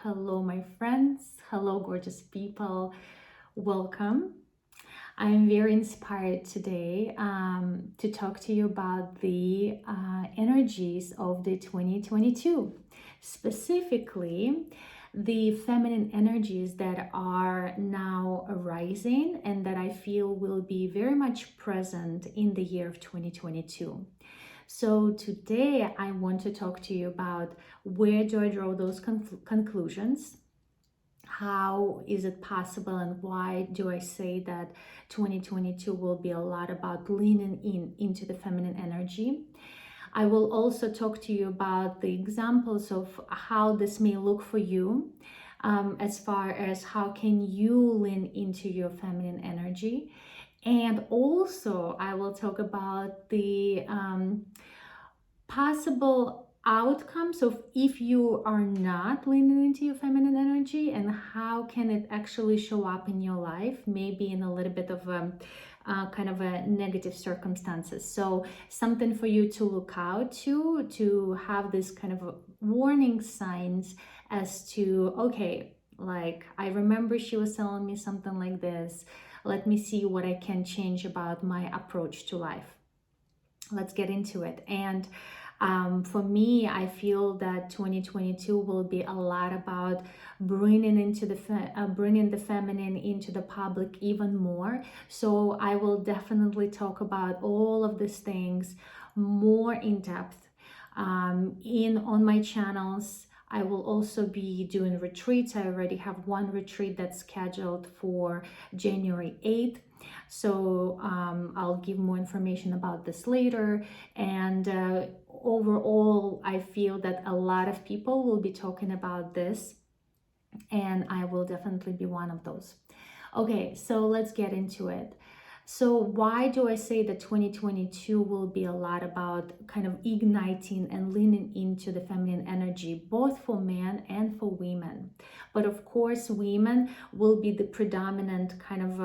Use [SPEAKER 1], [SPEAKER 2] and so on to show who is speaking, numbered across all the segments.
[SPEAKER 1] Hello, my friends. Hello, gorgeous people. Welcome. I'm very inspired today to talk to you about the energies of the 2022, specifically the feminine energies that are now arising and that I feel will be very much present in the year of 2022. So today I want to talk to you about where do I draw those conclusions? How is it possible, and why do I say that 2022 will be a lot about leaning into the feminine energy? I will also talk to you about the examples of how this may look for you, as far as how can you lean into your feminine energy. And also I will talk about the possible outcomes of if you are not leaning into your feminine energy, and how can it actually show up in your life, maybe in a little bit of a kind of a negative circumstances. So something for you to look out to have this kind of warning signs as to, okay, like I remember she was telling me something like this. Let me see what I can change about my approach to life. Let's get into it. And for me, I feel that 2022 will be a lot about bringing the feminine into the public even more. So I will definitely talk about all of these things more in depth on my channels. I will also be doing retreats. I already have one retreat that's scheduled for January 8th. So I'll give more information about this later. And overall, I feel that a lot of people will be talking about this, and I will definitely be one of those. Okay, so let's get into it. So why do I say that 2022 will be a lot about kind of igniting and leaning into the feminine energy, both for men and for women? But of course, women will be the predominant kind of,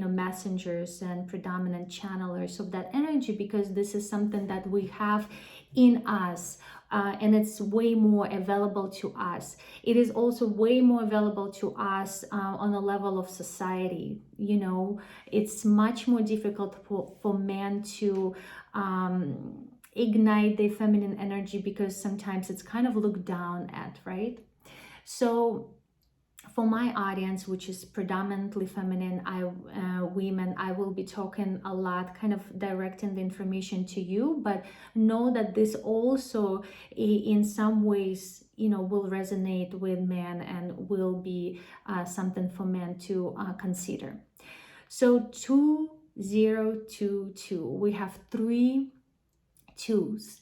[SPEAKER 1] messengers and predominant channelers of that energy, because this is something that we have in us. And it's way more available to us. It is also way more available to us on a level of society. You know, it's much more difficult for men to ignite their feminine energy, because sometimes it's kind of looked down at, right? So for my audience, which is predominantly feminine, women, I will be talking a lot, kind of directing the information to you, but know that this also in some ways, will resonate with men and will be something for men to consider. So 2022, we have 3 twos,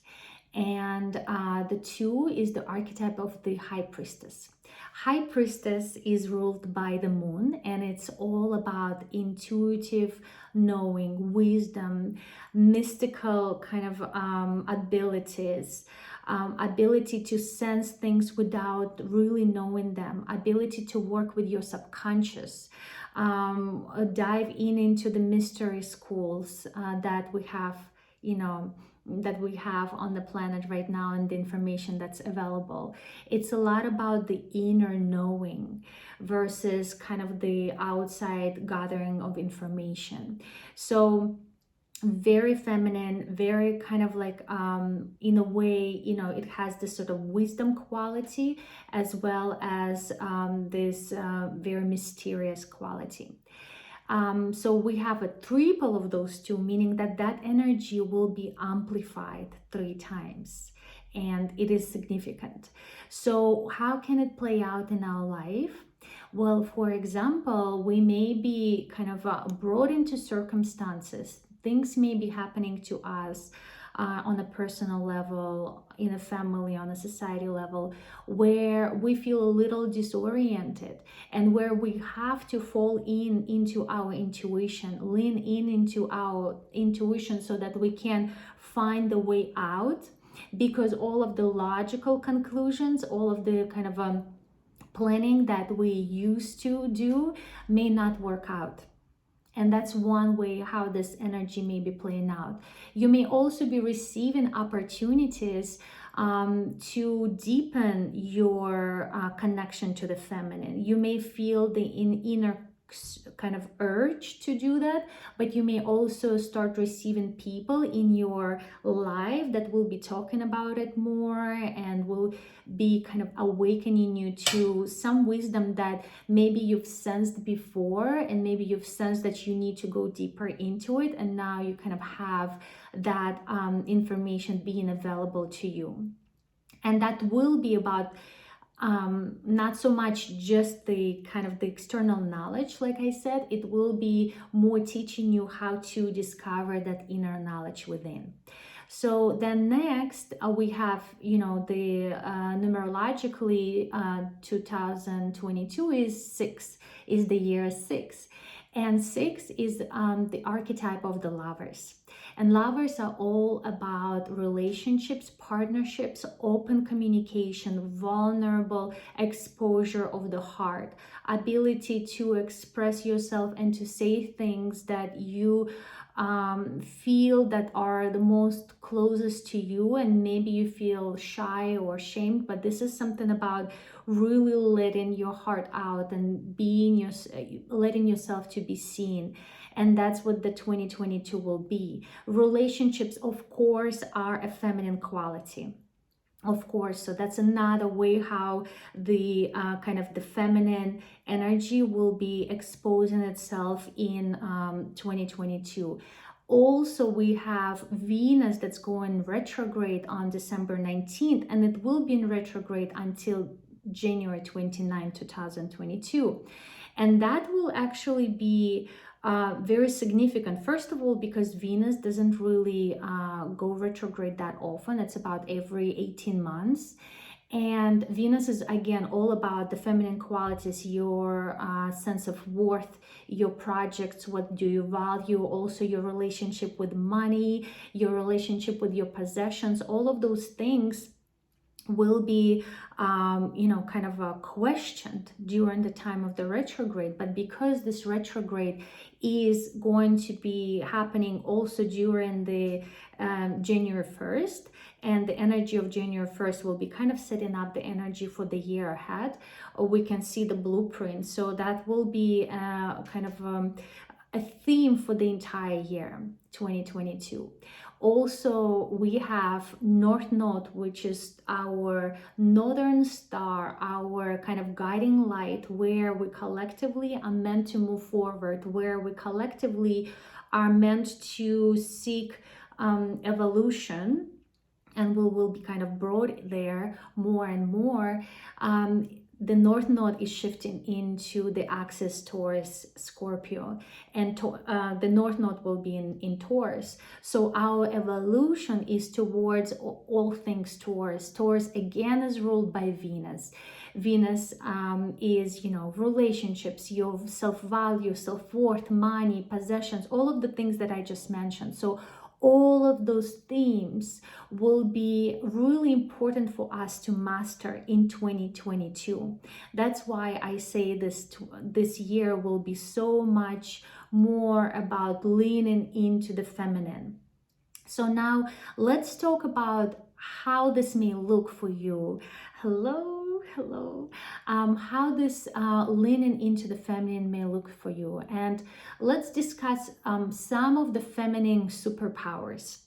[SPEAKER 1] and the 2 is the archetype of the High Priestess. High Priestess is ruled by the moon, and it's all about intuitive knowing, wisdom, mystical kind of abilities, ability to sense things without really knowing them, ability to work with your subconscious, dive into the mystery schools that we have, that we have on the planet right now, and the information that's available. It's a lot about the inner knowing versus kind of the outside gathering of information. So very feminine, very kind of like in a way, it has this sort of wisdom quality, as well as this very mysterious quality. So we have a triple of those 2, meaning that energy will be amplified 3 times, and it is significant. So how can it play out in our life? Well, for example, we may be kind of brought into circumstances. Things may be happening to us on a personal level, in a family, on a society level, where we feel a little disoriented, and where we have to fall into our intuition, lean into our intuition, so that we can find the way out, because all of the logical conclusions, all of the kind of planning that we used to do may not work out. And that's one way how this energy may be playing out. You may also be receiving opportunities to deepen your connection to the feminine. You may feel the inner kind of urge to do that, but you may also start receiving people in your life that will be talking about it more and will be kind of awakening you to some wisdom that maybe you've sensed before, and maybe you've sensed that you need to go deeper into it, and now you kind of have that information being available to you. And that will be about not so much just the kind of the external knowledge, like I said, it will be more teaching you how to discover that inner knowledge within. So then next we have, the numerologically 2022 is 6, is the year 6. And 6 is the archetype of the lovers. And lovers are all about relationships, partnerships, open communication, vulnerable exposure of the heart, ability to express yourself and to say things that you feel that are the most closest to you, and maybe you feel shy or ashamed, but this is something about really letting your heart out and letting yourself to be seen. And that's what the 2022 will be. Relationships, of course, are a feminine quality. Of course, so that's another way how the kind of the feminine energy will be exposing itself in 2022. Also, we have Venus that's going retrograde on December 19th, and it will be in retrograde until January 29, 2022. And that will actually be very significant. First of all, because Venus doesn't really go retrograde that often. It's about every 18 months. And Venus is, again, all about the feminine qualities, your sense of worth, your projects, what do you value, also your relationship with money, your relationship with your possessions, all of those things will be kind of questioned during the time of the retrograde. But because this retrograde is going to be happening also during the January 1st, and the energy of January 1st will be kind of setting up the energy for the year ahead, we can see the blueprint. So that will be kind of a theme for the entire year 2022. Also, we have North Node, which is our northern star, our kind of guiding light, where we collectively are meant to move forward, where we collectively are meant to seek evolution, and we will be kind of brought there more and more. The North Node is shifting into the axis Taurus Scorpio, and the North Node will be in Taurus. So our evolution is towards all things Taurus. Taurus again is ruled by Venus. Venus is, relationships, your self-value, self-worth, money, possessions, all of the things that I just mentioned. So all of those themes will be really important for us to master in 2022. That's why I say this year will be so much more about leaning into the feminine. So now let's talk about how this may look for you. Hello. How this leaning into the feminine may look for you, and let's discuss some of the feminine superpowers.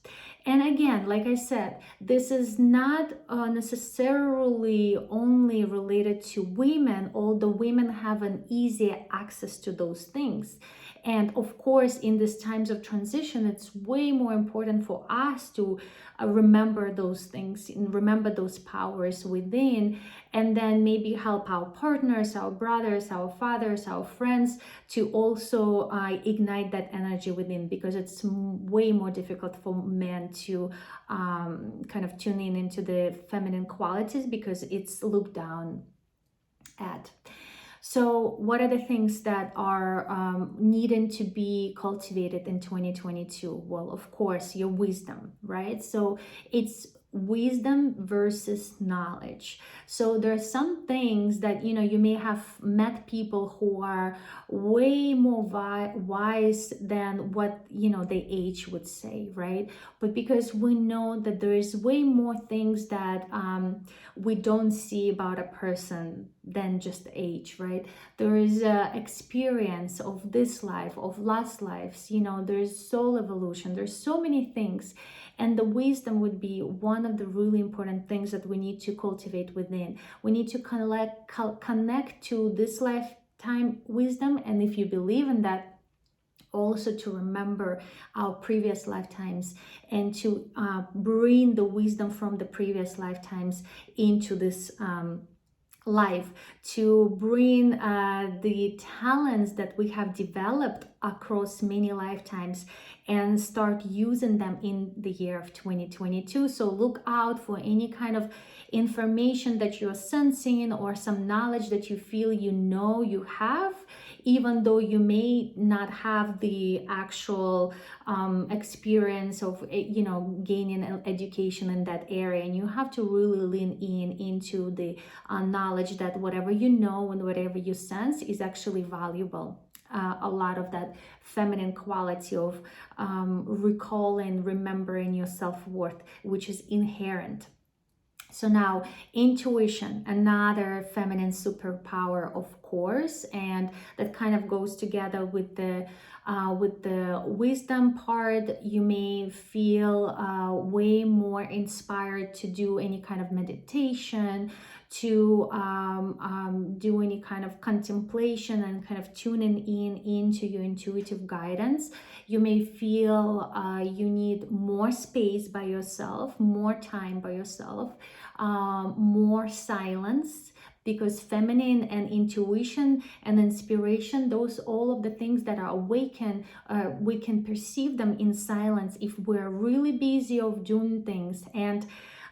[SPEAKER 1] And again, like I said, this is not necessarily only related to women, although women have an easier access to those things. And of course, in these times of transition, it's way more important for us to remember those things and remember those powers within, and then maybe help our partners, our brothers, our fathers, our friends to also ignite that energy within, because it's way more difficult for men to kind of tune in into the feminine qualities because it's looked down at. So what are the things that are needing to be cultivated in 2022? Well, of course, your wisdom, right? So it's wisdom versus knowledge. So there are some things that, you know, you may have met people who are way more wise than what, you know, the age would say, right? But because we know that there is way more things that we don't see about a person than just age, right? There is experience of this life, of last lives, you know, there's soul evolution, there's so many things. And the wisdom would be one of the really important things that we need to cultivate within. We need to connect to this lifetime wisdom. And if you believe in that, also to remember our previous lifetimes and to bring the wisdom from the previous lifetimes into this life, to bring the talents that we have developed across many lifetimes and start using them in the year of 2022. So look out for any kind of information that you're sensing or some knowledge that you feel you know you have, even though you may not have the actual experience of, you know, gaining education in that area. And you have to really lean into the knowledge that whatever you know and whatever you sense is actually valuable. A lot of that feminine quality of recalling, remembering your self-worth, which is inherent. So now, intuition, another feminine superpower, of course, and that kind of goes together with the wisdom part. You may feel way more inspired to do any kind of meditation, to do any kind of contemplation and kind of tuning into your intuitive guidance. You may feel you need more space by yourself, more time by yourself, more silence, because feminine and intuition and inspiration, those all of the things that are awakened, we can perceive them in silence if we're really busy of doing things. And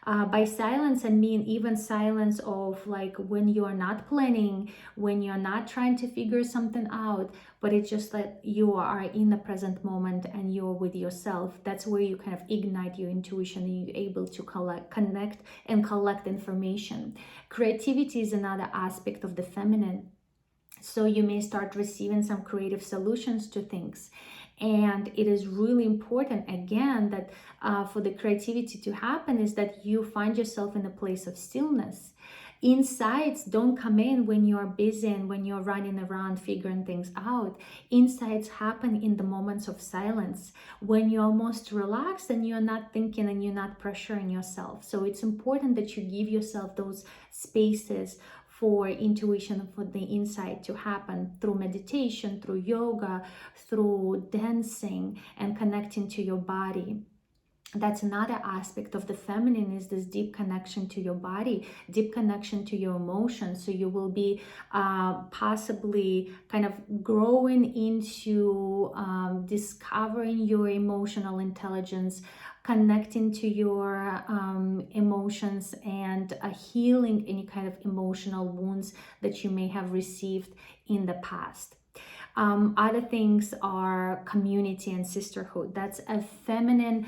[SPEAKER 1] by silence, I mean even silence of like when you're not planning, when you're not trying to figure something out, but it's just that you are in the present moment and you're with yourself. That's where you kind of ignite your intuition and you're able to connect and collect information. Creativity is another aspect of the feminine. So you may start receiving some creative solutions to things. And it is really important, again, that for the creativity to happen is that you find yourself in a place of stillness. Insights don't come in when you're busy and when you're running around figuring things out. Insights happen in the moments of silence, when you're most relaxed and you're not thinking and you're not pressuring yourself. So it's important that you give yourself those spaces for intuition, for the insight to happen through meditation, through yoga, through dancing, and connecting to your body. That's another aspect of the feminine, is this deep connection to your body, deep connection to your emotions. So you will be possibly kind of growing into discovering your emotional intelligence, connecting to your emotions, and healing any kind of emotional wounds that you may have received in the past. Other things are community and sisterhood. That's a feminine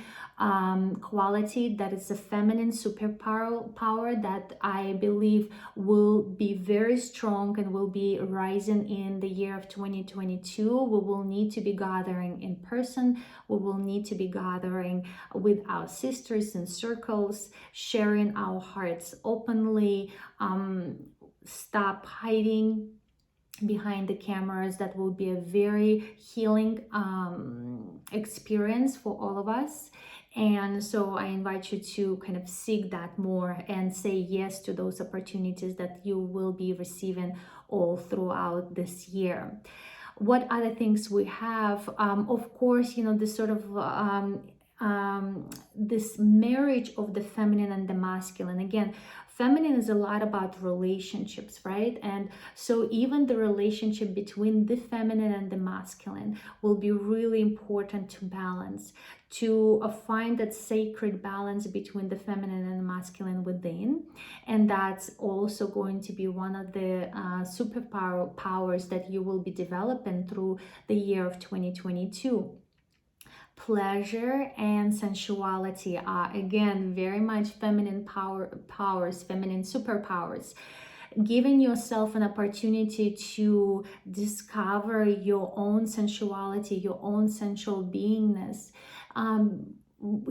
[SPEAKER 1] quality, that is a feminine superpower that I believe will be very strong and will be rising in the year of 2022. We will need to be gathering in person. We will need to be gathering with our sisters in circles, sharing our hearts openly, stop hiding behind the cameras. That will be a very healing experience for all of us. And so I invite you to kind of seek that more and say yes to those opportunities that you will be receiving all throughout this year. What other things we have? Of course, you know, this sort of this marriage of the feminine and the masculine. Again, feminine is a lot about relationships, right? And so even the relationship between the feminine and the masculine will be really important to balance, to find that sacred balance between the feminine and the masculine within. And that's also going to be one of the superpowers that you will be developing through the year of 2022. Pleasure and sensuality are again very much feminine powers, feminine superpowers, giving yourself an opportunity to discover your own sensuality, your own sensual beingness,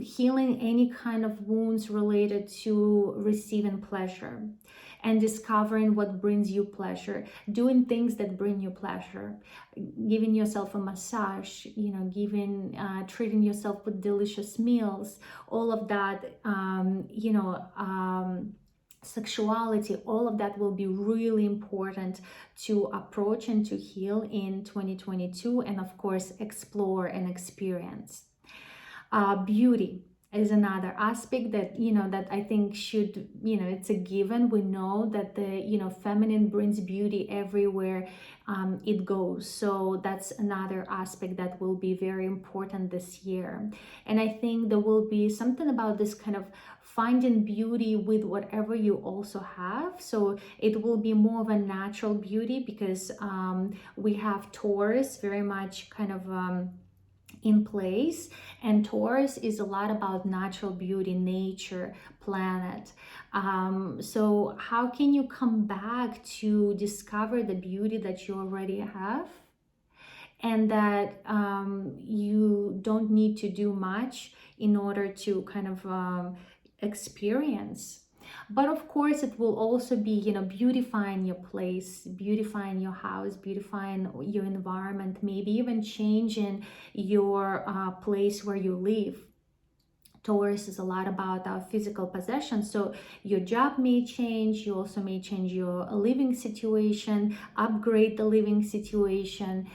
[SPEAKER 1] healing any kind of wounds related to receiving pleasure, and discovering what brings you pleasure, doing things that bring you pleasure, giving yourself a massage, giving, treating yourself with delicious meals, all of that, sexuality, all of that will be really important to approach and to heal in 2022, and of course explore and experience. Beauty is another aspect that that I think should, it's a given. We know that the feminine brings beauty everywhere it goes, so that's another aspect that will be very important this year. And I think there will be something about this kind of finding beauty with whatever you also have, so it will be more of a natural beauty, because we have Taurus very much kind of in place, and Taurus is a lot about natural beauty, nature, planet. So how can you come back to discover the beauty that you already have, and that you don't need to do much in order to kind of experience? But of course, it will also be, beautifying your place, beautifying your house, beautifying your environment, maybe even changing your place where you live. Taurus is a lot about our physical possessions, so your job may change, you also may change your living situation, upgrade the living situation.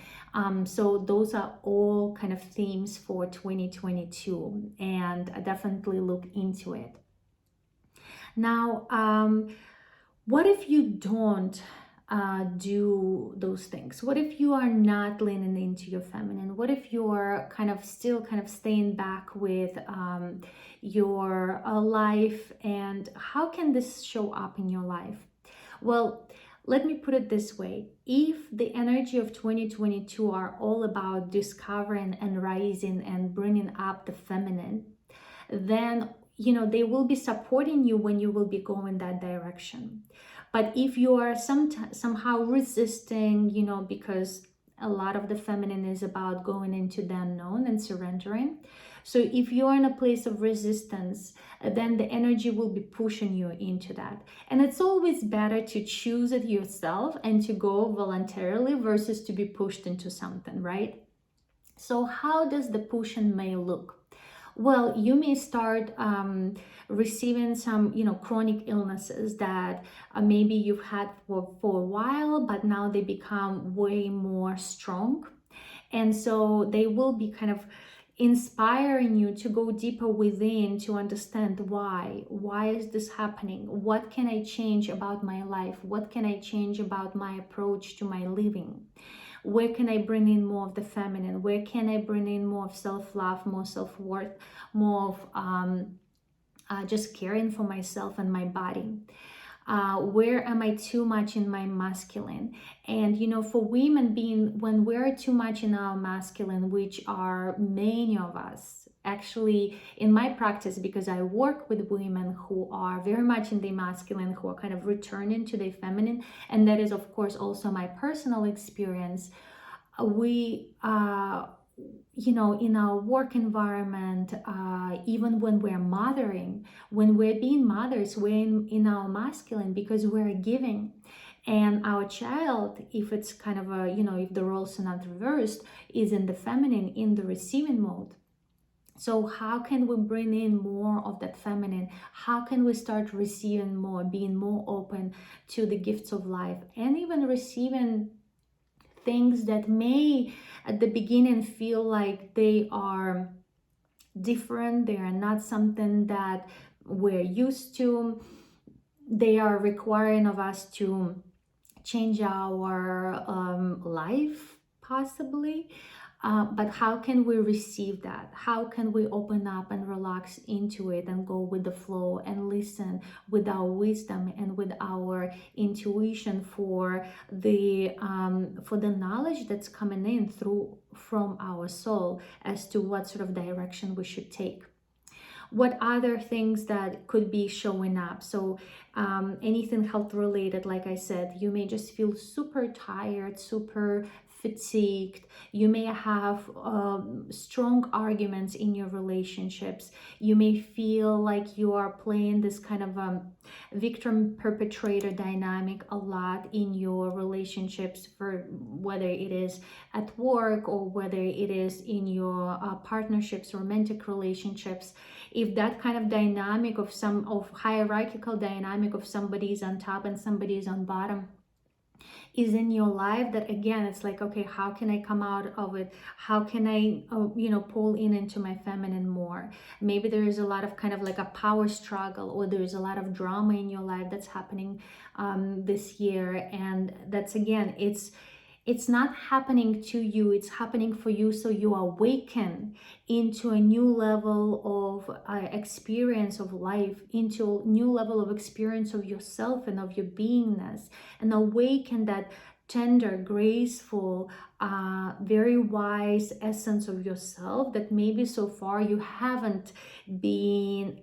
[SPEAKER 1] So those are all kind of themes for 2022, and I definitely look into it. Now, what if you don't do those things? What if you are not leaning into your feminine? What if you're still staying back with your life? And how can this show up in your life? Well, let me put it this way. If the energy of 2022 are all about discovering and rising and bringing up the feminine, then they will be supporting you when you will be going that direction. But if you are somehow resisting, because a lot of the feminine is about going into the unknown and surrendering. So if you're in a place of resistance, then the energy will be pushing you into that. And it's always better to choose it yourself and to go voluntarily versus to be pushed into something, right? So how does the pushing may look? Well, you may start receiving some, chronic illnesses that maybe you've had for a while, but now they become way more strong. And so they will be kind of inspiring you to go deeper within to understand why is this happening? What can I change about my life? What can I change about my approach to my living? Where can I bring in more of the feminine? Where can I bring in more of self-love, more self-worth, more of just caring for myself and my body? Where am I too much in my masculine? And for women, when we're too much in our masculine, which are many of us, actually in my practice, because I work with women who are very much in the masculine, who are kind of returning to the feminine, and that is of course also my personal experience. We in our work environment, even when we're mothering, when we're being mothers, we're in our masculine because we're giving. And our child, if it's kind of if the roles are not reversed, is in the feminine, in the receiving mode. So how can we bring in more of that feminine? How can we start receiving more, being more open to the gifts of life, and even receiving things that may at the beginning feel like they are different, they are not something that we're used to, they are requiring of us to change our life possibly. But how can we receive that? How can we open up and relax into it and go with the flow and listen with our wisdom and with our intuition for the knowledge that's coming in from our soul as to what sort of direction we should take? What other things that could be showing up? So anything health related, like I said, you may just feel super tired, super fatigued. You may have strong arguments in your relationships. You may feel like you are playing this kind of victim perpetrator dynamic a lot in your relationships, for whether it is at work or whether it is in your partnerships, romantic relationships. If that kind of dynamic of hierarchical dynamic of somebody is on top and somebody is on bottom is in your life, that again, it's like, okay, how can I come out of it? How can I pull in into my feminine more? Maybe there is a lot of kind of like a power struggle, or there is a lot of drama in your life that's happening this year, and that's, again, it's not happening to you, it's happening for you, so you awaken into a new level of experience of life, into a new level of experience of yourself and of your beingness, and awaken that tender, graceful, very wise essence of yourself that maybe so far you haven't been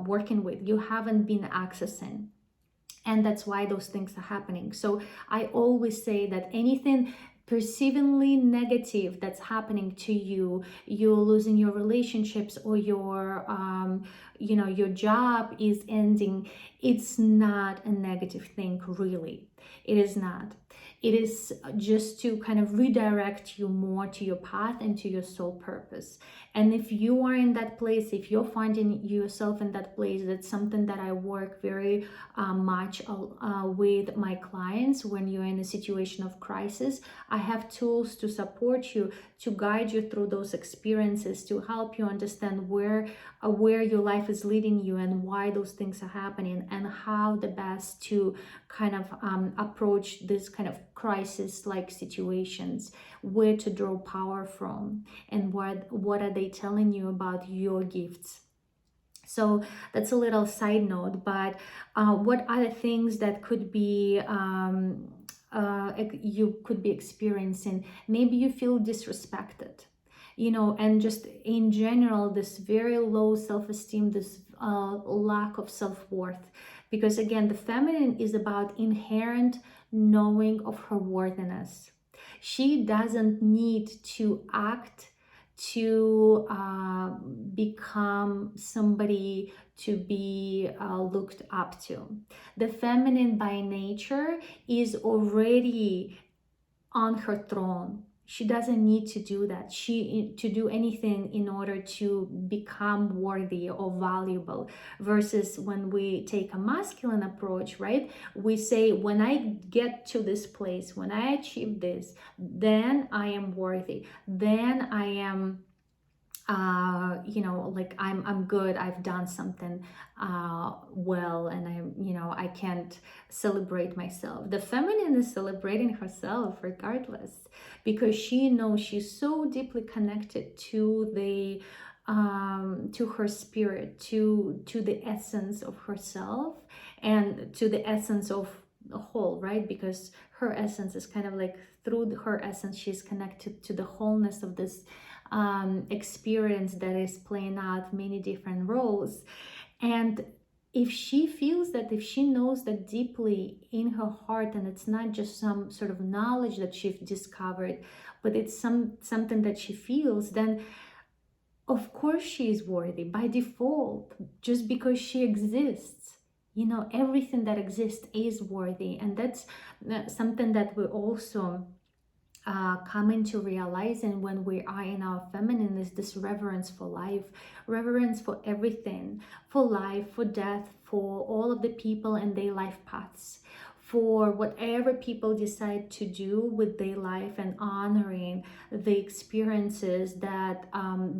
[SPEAKER 1] working with, you haven't been accessing. And that's why those things are happening. So I always say that anything perceivingly negative that's happening to you, you're losing your relationships, or your your job is ending, it's not a negative thing, really. It is not. It is just to kind of redirect you more to your path and to your soul purpose. And if you are in that place, if you're finding yourself in that place, that's something that I work very much with my clients. When you're in a situation of crisis, I have tools to support you, to guide you through those experiences, to help you understand where your life is leading you and why those things are happening, and how the best to kind of approach this kind of crisis like situations, where to draw power from, and what are they telling you about your gifts. So that's a little side note. But what are the things that could be you could be experiencing? Maybe you feel disrespected, and just in general, this very low self-esteem, this lack of self-worth. Because again, the feminine is about inherent knowing of her worthiness. She doesn't need to act to become somebody to be looked up to. The feminine by nature is already on her throne. She doesn't need to do that. To do anything in order to become worthy or valuable. Versus when we take a masculine approach, right? We say, when I get to this place, when I achieve this, then I am worthy. Then I am like I'm good, I've done something well, and I can't celebrate myself. The feminine is celebrating herself regardless, because she knows she's so deeply connected to the to her spirit, to the essence of herself, and to the essence of the whole, right? Because her essence is kind of like, through her essence, she's connected to the wholeness of this experience that is playing out many different roles. And if she feels that, if she knows that deeply in her heart, and it's not just some sort of knowledge that she's discovered, but it's something that she feels, then of course she is worthy by default, just because she exists. Everything that exists is worthy. And that's something that we also coming to realizing when we are in our feminine, is this reverence for life, reverence for everything, for life, for death, for all of the people and their life paths, for whatever people decide to do with their life, and honoring the experiences that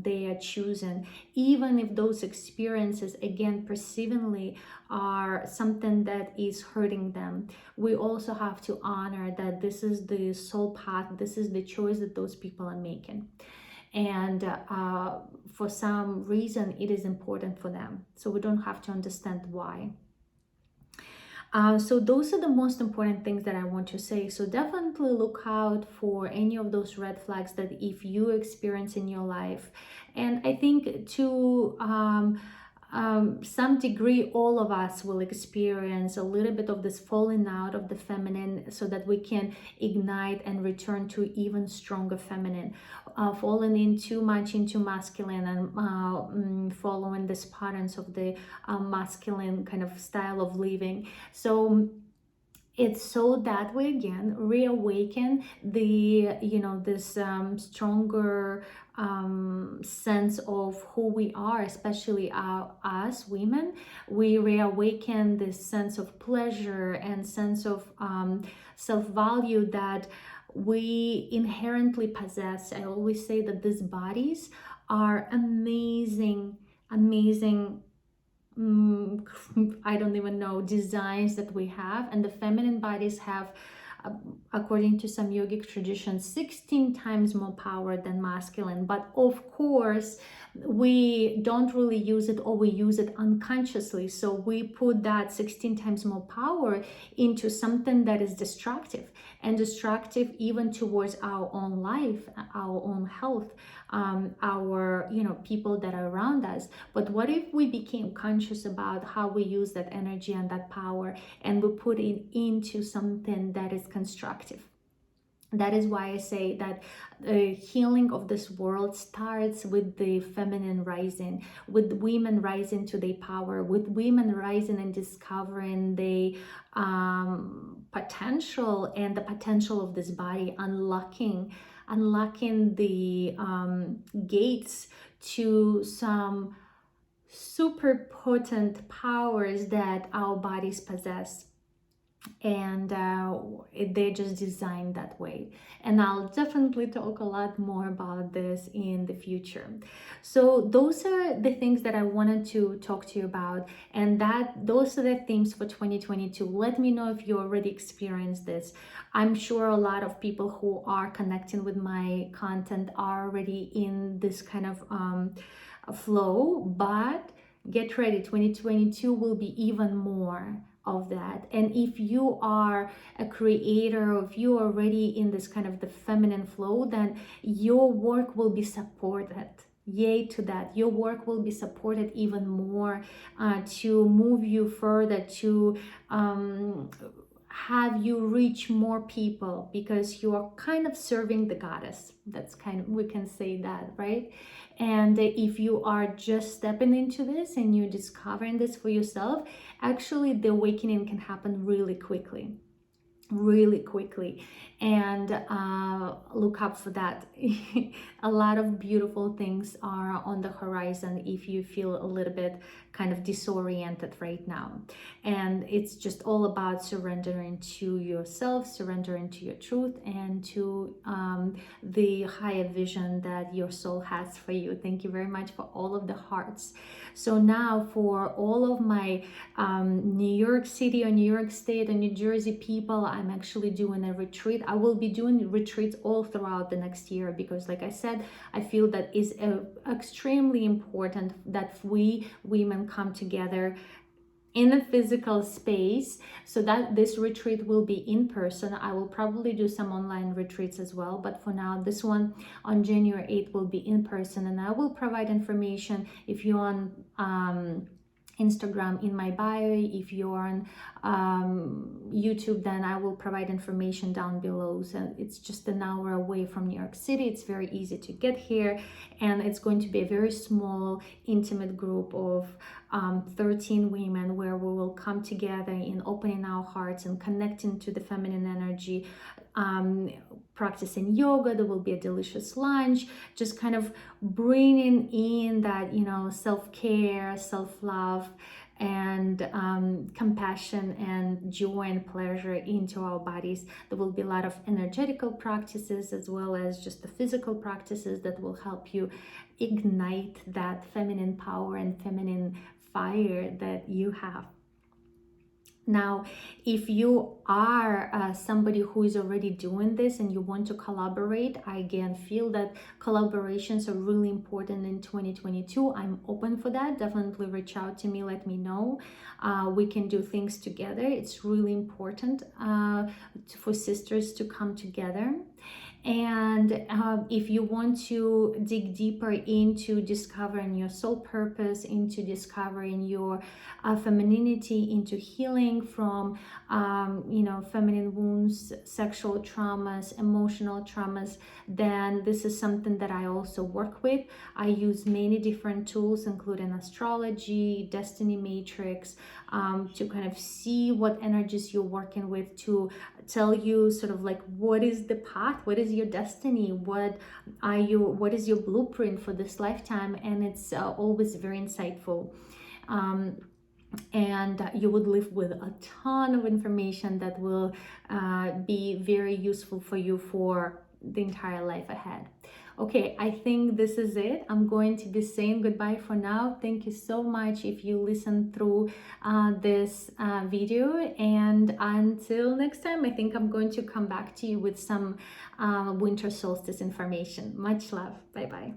[SPEAKER 1] they are choosing, even if those experiences, again, perceivingly are something that is hurting them. We also have to honor that this is the soul path, this is the choice that those people are making, and for some reason it is important for them, so we don't have to understand why. So those are the most important things that I want to say. So definitely look out for any of those red flags that if you experience in your life. And I think to some degree, all of us will experience a little bit of this falling out of the feminine, so that we can ignite and return to even stronger feminine. Falling in too much into masculine, and following these patterns of the masculine kind of style of living. So it's so that we again reawaken the, this stronger sense of who we are, especially us women. We reawaken this sense of pleasure and sense of self-value that we inherently possess. I always say that these bodies are amazing, amazing, I don't even know, designs that we have. And the feminine bodies have, according to some yogic traditions, 16 times more power than masculine. But of course, we don't really use it, or we use it unconsciously. So we put that 16 times more power into something that is destructive, and destructive even towards our own life, our own health, our, people that are around us. But what if we became conscious about how we use that energy and that power, and we put it into something that is constructive? That is why I say that the healing of this world starts with the feminine rising, with women rising to their power, with women rising and discovering the potential, and the potential of this body, unlocking the gates to some super potent powers that our bodies possess. And they're just designed that way. And I'll definitely talk a lot more about this in the future. So those are the things that I wanted to talk to you about, and those are the themes for 2022. Let me know if you already experienced this. I'm sure a lot of people who are connecting with my content are already in this kind of flow, but get ready, 2022 will be even more of that. And if you are a creator, or if you're already in this kind of the feminine flow, then your work will be supported. Yay to that. Your work will be supported even more, to move you further, to have you reach more people, because you are kind of serving the goddess. That's kind of, we can say that, right? And if you are just stepping into this and you're discovering this for yourself, actually the awakening can happen really quickly. And look up for that. A lot of beautiful things are on the horizon if you feel a little bit kind of disoriented right now. And it's just all about surrendering to yourself, surrendering to your truth, and to the higher vision that your soul has for you. Thank you very much for all of the hearts. So now for all of my New York City or New York State or New Jersey people, I'm actually doing a retreat. I will be doing retreats all throughout the next year, because like I said, I feel that is extremely important that we women come together in a physical space, so that this retreat will be in person. I will probably do some online retreats as well, but for now, this one on January 8th will be in person, and I will provide information if you're on Instagram in my bio. If you're on YouTube, then I will provide information down below. So it's just an hour away from New York City. It's very easy to get here, and it's going to be a very small, intimate group of 13 women, where we will come together in opening our hearts and connecting to the feminine energy, practicing yoga. There will be a delicious lunch, just kind of bringing in that, self-care, self-love, and compassion and joy and pleasure into our bodies. There will be a lot of energetical practices as well as just the physical practices that will help you ignite that feminine power and feminine fire that you have. Now, if you are somebody who is already doing this and you want to collaborate, I again feel that collaborations are really important in 2022. I'm open for that. Definitely reach out to me, let me know. We can do things together. It's really important for sisters to come together. And if you want to dig deeper into discovering your soul purpose, into discovering your femininity, into healing from feminine wounds, sexual traumas, emotional traumas, then this is something that I also work with. I use many different tools, including astrology, destiny matrix, to kind of see what energies you're working with, to tell you sort of like what is the path, what is your destiny, what is your blueprint for this lifetime. And it's always very insightful. And you would live with a ton of information that will be very useful for you for the entire life ahead. Okay, I think this is it. I'm going to be saying goodbye for now. Thank you so much if you listen through this video. And until next time, I think I'm going to come back to you with some winter solstice information. Much love. Bye-bye.